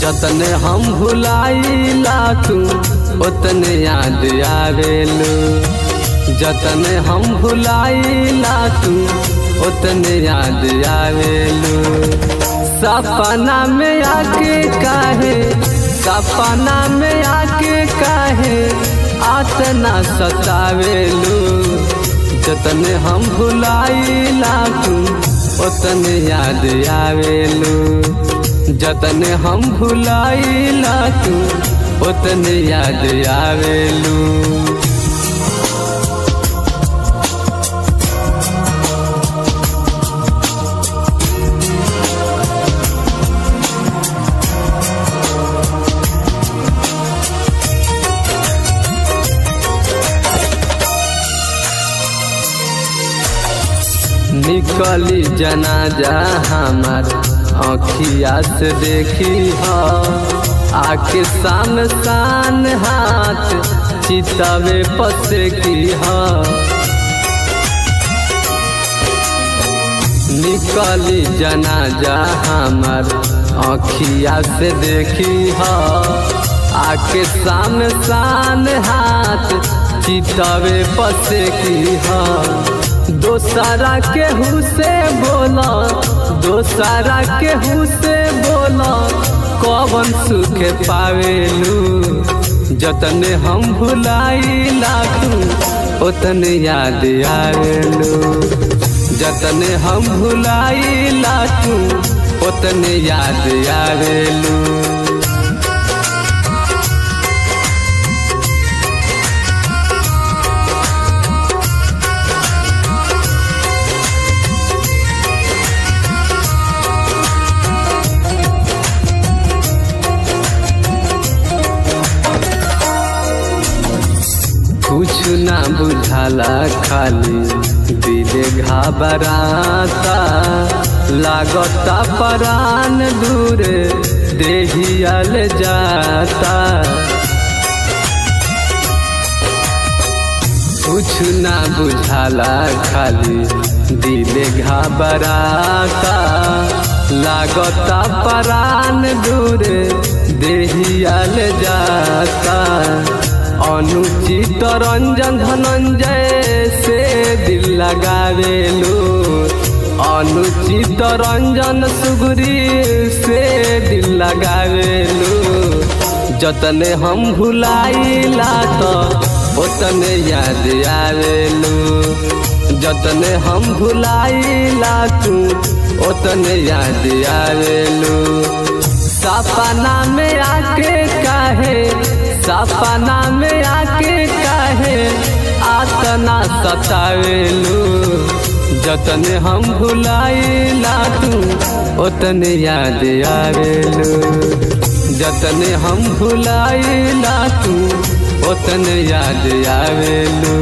जतने हम भुलाइला तू उतने याद आवेलू, जतने हम भुलाइला तू उतने याद आवेलू। सपना में आके काहे, सपना में आके काहे आतना सतावेलू। जतने हम भुलाइला तू उतने याद आवेलू, जतने हम भुलाइला तू उतने याद आवेलू। निकली जनाजा हमार आँखिया से देखी हा, आके सान सान हाथ चितावे पसे की हा। निकली जनाजा हमार आँखिया से देखी हा, आके सान सान हाथ चितावे पसे की हा। दोसरा केहू से बोला, दोसरा केहू से बोला कौन सुख पावेलू। जतने हम भुलाइला तू उतने याद आवेलू, जतने हम भुलाइला तू उतने याद आवेलू। कुछ ना बुझाला खाली दिले घबराता, लागता परान दूर देहियल जाता। कुछ ना बुझाला खाली दिले घबराता, लागता परान दूर देहियल जाता। अनुचित रंजन धनंजय से दिल लगावेलू, अनुचित रंजन सुगरी से दिल लगावेलू। जतने हम भुलाइला तो उतने याद आवेलू, जतने हम भुलाइला तू उतने याद आवेलू। सपना में आके काहे, सपना में आके काहे आतना सतावेलू। जतने हम भुलाइला तू उतने याद आवेलू, जतने हम भुलाइला तू उतने याद आवेलू।